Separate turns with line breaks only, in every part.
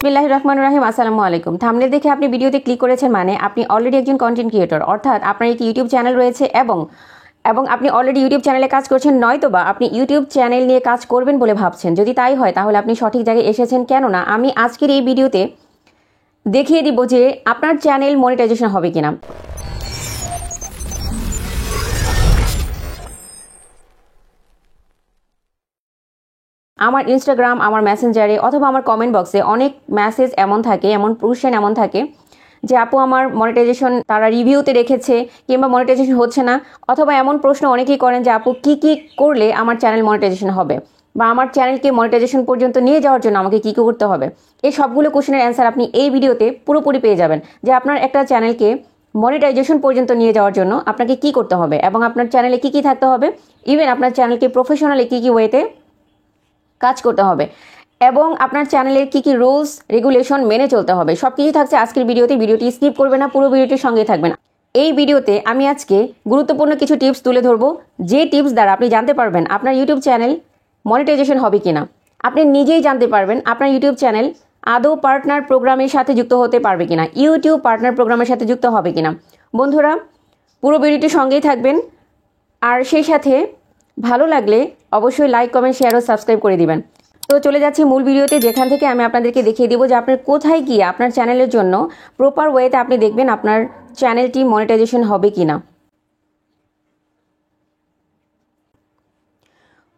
বিসমিল্লাহির রহমানির রহিম। আসসালামু আলাইকুম। থাম্বনেল দেখে আপনি ভিডিওতে ক্লিক করেছেন মানে আপনি অলরেডি একজন কন্টেন্ট ক্রিয়েটর, অর্থাৎ আপনার একটি ইউটিউব চ্যানেল রয়েছে এবং আপনি অলরেডি ইউটিউব চ্যানেলে কাজ করছেন, নয়তোবা আপনি ইউটিউব চ্যানেল নিয়ে কাজ করবেন বলে ভাবছেন। যদি তাই হয় তাহলে আপনি সঠিক জায়গায় এসেছেন, কেননা আমি আজকের এই ভিডিওতে দেখিয়ে দিব যে আপনার চ্যানেল মনিটাইজেশন হবে কিনা। আমার ইনস্টাগ্রাম, আমার মেসেঞ্জারে অথবা আমার কমেন্ট বক্সে অনেক মেসেজ এমন থাকে, এমন কোশ্চেন এমন থাকে যে আপু আমার মনিটাইজেশন তারা রিভিউতে রেখেছে কিংবা মনিটাইজেশন হচ্ছে না, অথবা এমন প্রশ্ন অনেকেই করেন যে আপু কি কি করলে আমার চ্যানেল মনিটাইজেশন হবে, বা আমার চ্যানেলকে মনিটাইজেশন পর্যন্ত নিয়ে যাওয়ার জন্য আমাকে কী কী করতে হবে। এই সবগুলো কোশ্চেনের অ্যান্সার আপনি এই ভিডিওতে পুরোপুরি পেয়ে যাবেন, যে আপনার একটা চ্যানেলকে মনিটাইজেশন পর্যন্ত নিয়ে যাওয়ার জন্য আপনাকে কি করতে হবে এবং আপনার চ্যানেলে কি কি থাকতে হবে, ইভেন আপনার চ্যানেলকে প্রফেশনালি কী কী ওয়েতে কাজ করতে হবে এবং আপনার চ্যানেলের কি কি রুলস রেগুলেশন মেনে চলতে হবে, সব কিছুই থাকছে আজকের ভিডিওতে। ভিডিওটি স্কিপ করবে না, পুরো ভিডিওটির সঙ্গে থাকবেন। এই ভিডিওতে আমি আজকে গুরুত্বপূর্ণ কিছু টিপস তুলে ধরবো, যে টিপস দ্বারা আপনি জানতে পারবেন আপনার ইউটিউব চ্যানেল মনিটাইজেশন হবে কিনা। আপনি নিজেই জানতে পারবেন আপনার ইউটিউব চ্যানেল আদৌ পার্টনার প্রোগ্রামের সাথে যুক্ত হতে পারবে কিনা, ইউটিউব পার্টনার প্রোগ্রামের সাথে যুক্ত হবে কিনা। বন্ধুরা, পুরো ভিডিওটির সঙ্গেই থাকবেন, আর সেই সাথে ভালো লাগলে অবশ্যই লাইক, কমেন্ট, শেয়ার ও সাবস্ক্রাইব করে দিবেন। তো চলে যাচ্ছি মূল ভিডিওতে, যেখান থেকে আমি আপনাদেরকে দেখিয়ে দিব যে আপনার কোথায় গিয়ে আপনার চ্যানেলের জন্য প্রপার ওয়েতে আপনি দেখবেন আপনার চ্যানেলটি মনিটাইজেশন হবে কিনা।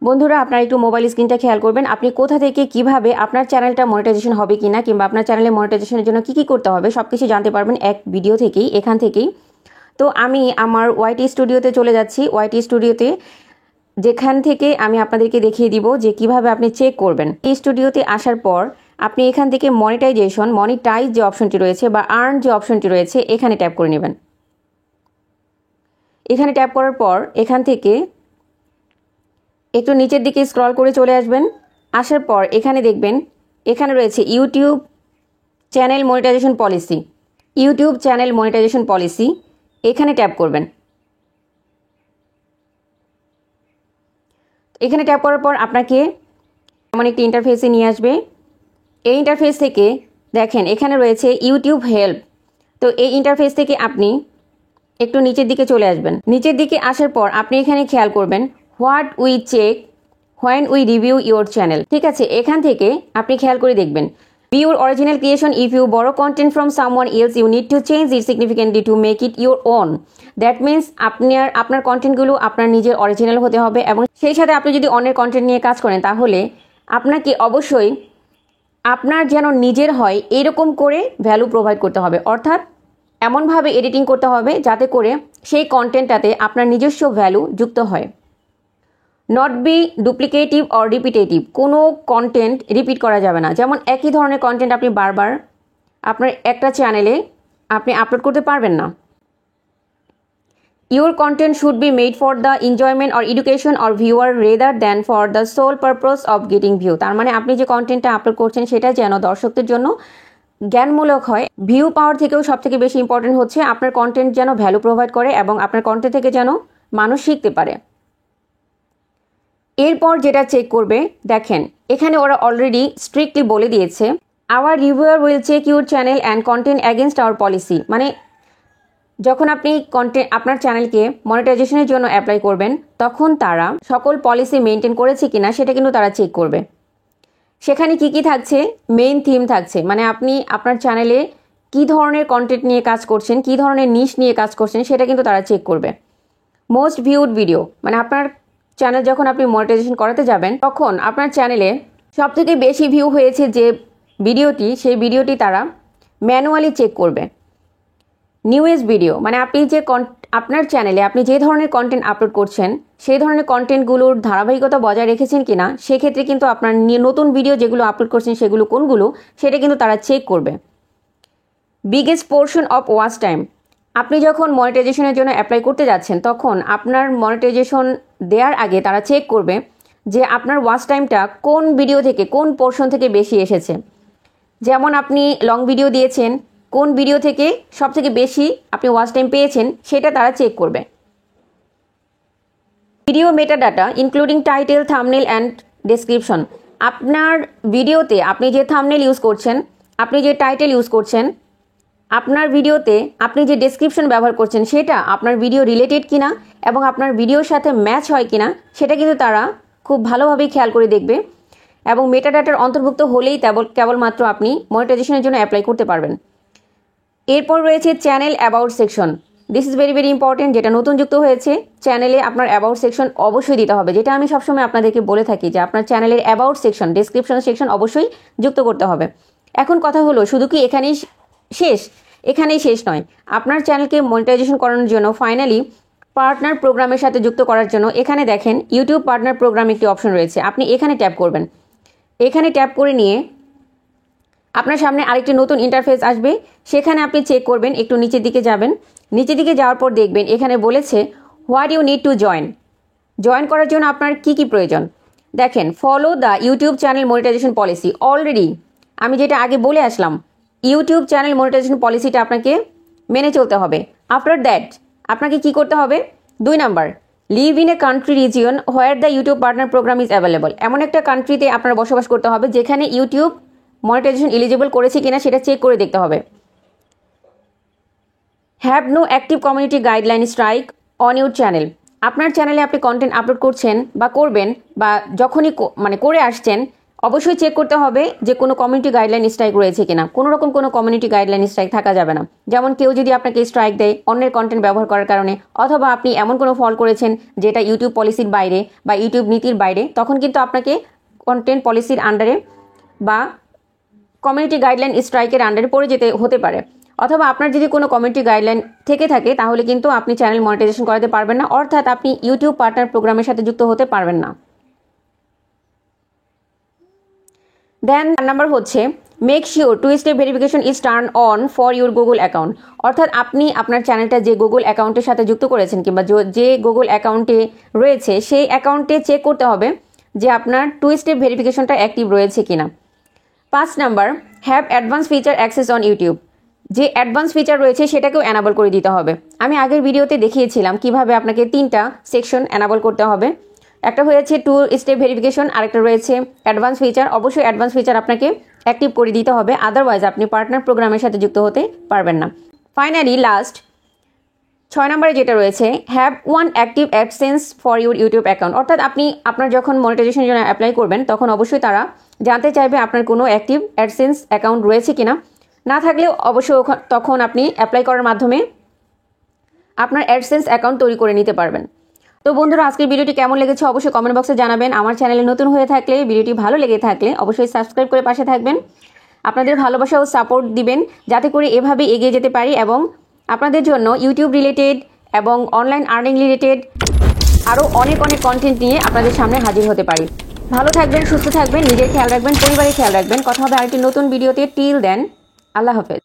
বন্ধুরা, আপনার একটু মোবাইল স্ক্রিনটা খেয়াল করবেন, আপনি কোথা থেকে কিভাবে আপনার চ্যানেলটা মনিটাইজেশন হবে কিনা কিংবা আপনার চ্যানেলে মনিটাইজেশনের জন্য কী কী করতে হবে সব কিছু জানতে পারবেন এক ভিডিও থেকেই, এখান থেকেই। তো আমি আমার ওয়াইটি স্টুডিওতে চলে যাচ্ছি। ওয়াইটি স্টুডিওতে যেখান থেকে আমি আপনাদেরকে দেখিয়ে দিব যে কিভাবে আপনি চেক করবেন। এই স্টুডিওতে আসার পর আপনি এখান থেকে মনিটাইজ যে অপশনটি রয়েছে বা আর্ন যে অপশনটি রয়েছে এখানে ট্যাপ করে নেবেন। এখানে ট্যাপ করার পর এখান থেকে একটু নিচের দিকে স্ক্রল করে চলে আসবেন। আসার পর এখানে দেখবেন এখানে রয়েছে YouTube channel monetization policy. YouTube channel monetization policy এখানে ট্যাপ করবেন। এখানে ট্যাপ করার পর আপনাকে এমন একটি ইন্টারফেসে নিয়ে আসবে। এই ইন্টারফেস থেকে দেখেন এখানে রয়েছে ইউটিউব হেল্প। তো এই ইন্টারফেস থেকে আপনি একটু নিচের দিকে চলে আসবেন। নিচের দিকে আসার পর আপনি এখানে খেয়াল করবেন what we check when we review your channel. ঠিক আছে, এখান থেকে আপনি খেয়াল করে দেখবেন ভিউর original creation, if you borrow content from someone else you need to change it significantly to make it your own. That means আপনার কন্টেন্টগুলো আপনার নিজের অরিজিনাল হতে হবে, এবং সেই সাথে আপনি যদি অন্যের কন্টেন্ট নিয়ে কাজ করেন তাহলে আপনাকে অবশ্যই আপনার যেন নিজের হয় এরকম করে ভ্যালু প্রোভাইড করতে হবে, অর্থাৎ এমনভাবে এডিটিং করতে হবে যাতে করে সেই কন্টেন্টটাতে আপনার নিজস্ব ভ্যালু যুক্ত হয়। নট বি ডুপ্লিকেটিভ অর রিপিটেটিভ, কোনো কন্টেন্ট রিপিট করা যাবে না। যেমন একই ধরনের কন্টেন্ট আপনি বারবার আপনার একটা চ্যানেলে আপনি আপলোড করতে পারবেন না। Your content should be made for the enjoyment or education or viewer rather than for the sole purpose of getting view. তার মানে আপনি যে কন্টেন্টটা আপলোড করছেন সেটা যেন দর্শকদের জন্য জ্ঞানমূলক হয়। ভিউ পাওয়ার থেকেও সবথেকে বেশি ইম্পর্টেন্ট হচ্ছে আপনার কন্টেন্ট যেন ভ্যালু প্রোভাইড করে এবং আপনার কন্টেন্ট থেকে যেন মানুষ শিখতে পারে। এরপর যেটা চেক করবে, দেখেন এখানে ওরা অলরেডি স্ট্রিক্টলি বলে দিয়েছে our reviewer will check your channel and content against our policy. মানে যখন আপনি আপনার চ্যানেলকে মনিটাইজেশনের জন্য অ্যাপ্লাই করবেন তখন তারা সকল পলিসি মেনটেন করেছে কিনা সেটা কিন্তু তারা চেক করবে। সেখানে কি কি থাকছে, মেইন থিম থাকছে, মানে আপনি আপনার চ্যানেলে কি ধরনের কন্টেন্ট নিয়ে কাজ করছেন, কি ধরনের নিশ নিয়ে কাজ করছেন সেটা কিন্তু তারা চেক করবে। মোস্ট ভিউড ভিডিও, মানে আপনার চ্যানেল যখন আপনি মনিটাইজেশন করাতে যাবেন তখন আপনার চ্যানেলে সবথেকে বেশি ভিউ হয়েছে যে ভিডিওটি, সেই ভিডিওটি তারা ম্যানুয়ালি চেক করবে। নিউয়েস্ট ভিডিও, মানে আপনি যে আপনার চ্যানেলে আপনি যে ধরনের কন্টেন্ট আপলোড করছেন সেই ধরনের কন্টেন্টগুলোর ধারাবাহিকতা বজায় রেখেছেন কিনা, সেক্ষেত্রে কিন্তু আপনার নতুন ভিডিও যেগুলো আপলোড করছেন সেগুলো কোনগুলো সেটা কিন্তু তারা চেক করবে। Biggest portion of watch time, আপনি যখন মনিটাইজেশনের জন্য অ্যাপ্লাই করতে যাচ্ছেন তখন আপনার মনিটাইজেশন দেওয়ার আগে তারা চেক করবে যে আপনার ওয়াচ টাইমটা কোন ভিডিও থেকে কোন পোর্শন থেকে বেশি এসেছে। যেমন আপনি লং ভিডিও দিয়েছেন, কোন ভিডিও থেকে সব থেকে বেশি আপনি ওয়াচ টাইম পেয়েছেন সেটা তারা চেক করবে। Video metadata including title, thumbnail and description, আপনার ভিডিওতে আপনি যে থাম্বনেল ইউজ করছেন আপনি যে টাইটেল ইউজ করছেন, আপনার ভিডিওতে আপনি যে ডেসক্রিপশন ব্যবহার করছেন সেটা আপনার ভিডিও রিলেটেড কিনা এবং আপনার ভিডিওর সাথে ম্যাচ হয় কিনা সেটা কিন্তু তারা খুব ভালোভাবেই খেয়াল করে দেখবে এবং মেটাডাটার অন্তর্ভুক্ত হলেই কেবলমাত্র আপনি মনিটাইজেশনের জন্য অ্যাপ্লাই করতে পারবেন। এরপর রয়েছে channel about section. This is very very important, যেটা নতুন যুক্ত হয়েছে। চ্যানেলে আপনার অ্যাবাউট সেকশন অবশ্যই দিতে হবে, যেটা আমি সবসময় আপনাদেরকে বলে থাকি যে আপনার চ্যানেলের অ্যাবাউট সেকশন, ডেসক্রিপশন সেকশন অবশ্যই যুক্ত করতে হবে। এখন কথা হলো, শুধু কি এখানেই শেষ নয়। আপনার চ্যানেলকে মনিটাইজেশন করানোর জন্য ফাইনালি পার্টনার প্রোগ্রামের সাথে যুক্ত করার জন্য এখানে দেখেন ইউটিউব পার্টনার প্রোগ্রাম একটি অপশন রয়েছে। আপনি এখানে ট্যাপ করবেন। এখানে ট্যাপ করে নিয়ে আপনার সামনে আরেকটি নতুন ইন্টারফেস আসবে, সেখানে আপনি চেক করবেন, একটু নিচের দিকে যাবেন। নিচের দিকে যাওয়ার পর দেখবেন এখানে বলেছে what you need to join করার জন্য আপনার কি কি প্রয়োজন। দেখেন, follow the YouTube channel monetization policy. Already আমি যেটা আগে বলে আসলাম, ইউটিউব চ্যানেল মনিটাইজেশন পলিসিটা আপনাকে মেনে চলতে হবে। আফটার দ্যাট আপনাকে কি করতে হবে? 2 number, live in a country region where the YouTube partner program is available. এমন একটা কান্ট্রিতে আপনার বসবাস করতে হবে যেখানে ইউটিউব মনিটাইজেশন এলিজিবল করেছে কিনা সেটা চেক করে দেখতে হবে। Have no active community guideline strike on your channel. আপনার চ্যানেলে আপনি কন্টেন্ট আপলোড করছেন বা করবেন বা যখনই করে আসছেন, অবশ্যই চেক করতে হবে যে কোনো কমিউনিটি গাইডলাইন স্ট্রাইক রয়েছে কিনা। কোনো রকম কোনো কমিউনিটি গাইডলাইন স্ট্রাইক থাকা যাবে না। যেমন কেউ যদি আপনাকে স্ট্রাইক দেয় অন্যের কন্টেন্ট ব্যবহার করার কারণে, অথবা আপনি এমন কোনো ফল করেছেন যেটা ইউটিউব পলিসির বাইরে বা ইউটিউব নীতির বাইরে, তখন কিন্তু আপনাকে কন্টেন্ট পলিসির আন্ডারে বা কমিউনিটি গাইডলাইন স্ট্রাইকের আন্ডারে পড়ে যেতে হতে পারে। অথবা আপনার যদি কোনো কমিউনিটি গাইডলাইন থেকে থাকে তাহলে কিন্তু আপনি চ্যানেল মনিটাইজেশন করাতে পারবেন না, অর্থাৎ আপনি ইউটিউব পার্টনার প্রোগ্রামের সাথে যুক্ত হতে পারবেন না। দেন নাম্বার হচ্ছে make sure 2 step verification is turn on for your Google account. অর্থাৎ আপনি আপনার চ্যানেলটা যে গুগল অ্যাকাউন্টের সাথে যুক্ত করেছেন কিংবা যে গুগল অ্যাকাউন্টে রয়েছে সেই অ্যাকাউন্টে চেক করতে হবে যে আপনার 2 স্টেপ ভেরিফিকেশনটা অ্যাক্টিভ রয়েছে কিনা। 5 number, have advance feature access on YouTube. যে অ্যাডভান্স ফিচার রয়েছে সেটাকেও অ্যানাবল করে দিতে হবে। আমি আগের ভিডিওতে দেখিয়েছিলাম কিভাবে আপনাকে 3টা সেকশন অ্যানাবল করতে হবে। একটা হয়েছে 2 স্টেপ ভেরিফিকেশন, আরেকটা রয়েছে অ্যাডভান্স ফিচার। অবশ্যই অ্যাডভান্স ফিচার আপনাকে অ্যাক্টিভ করে দিতে হবে, আদারওয়াইজ আপনি পার্টনার প্রোগ্রামের সাথে যুক্ত হতে পারবেন না। ফাইনালি লাস্ট 6 নম্বরে যেটা রয়েছে, have 1 active AdSense for your YouTube account. অর্থাৎ আপনি আপনার যখন মনিটাইজেশনের জন্য অ্যাপ্লাই করবেন তখন অবশ্যই তারা জানতে চাইবে আপনার কোনো অ্যাক্টিভ অ্যাডসেন্স অ্যাকাউন্ট রয়েছে কিনা। না থাকলেও অবশ্যই তখন আপনি অ্যাপ্লাই করার মাধ্যমে আপনার অ্যাডসেন্স অ্যাকাউন্ট তৈরি করে নিতে পারবেন। তো বন্ধুরা, আজকের ভিডিওটি কেমন লেগেছে অবশ্যই কমেন্ট বক্সে জানাবেন। আমার চ্যানেলে নতুন হয়ে থাকলে, ভিডিওটি ভালো লেগে থাকলে অবশ্যই সাবস্ক্রাইব করে পাশে থাকবেন। আপনাদের ভালোবাসা ও সাপোর্ট দিবেন যাতে করে এভাবে এগিয়ে যেতে পারি এবং আপনাদের জন্য ইউটিউব রিলেটেড এবং অনলাইন আর্নিং রিলেটেড আরও অনেক কন্টেন্ট নিয়ে আপনাদের সামনে হাজির হতে পারি। ভালো থাকবেন, সুস্থ থাকবেন, নিজের খেয়াল রাখবেন, পরিবারের খেয়াল রাখবেন। কথা হবে আরেকটি নতুন ভিডিওতে। টিল দেন, আল্লাহ হাফেজ।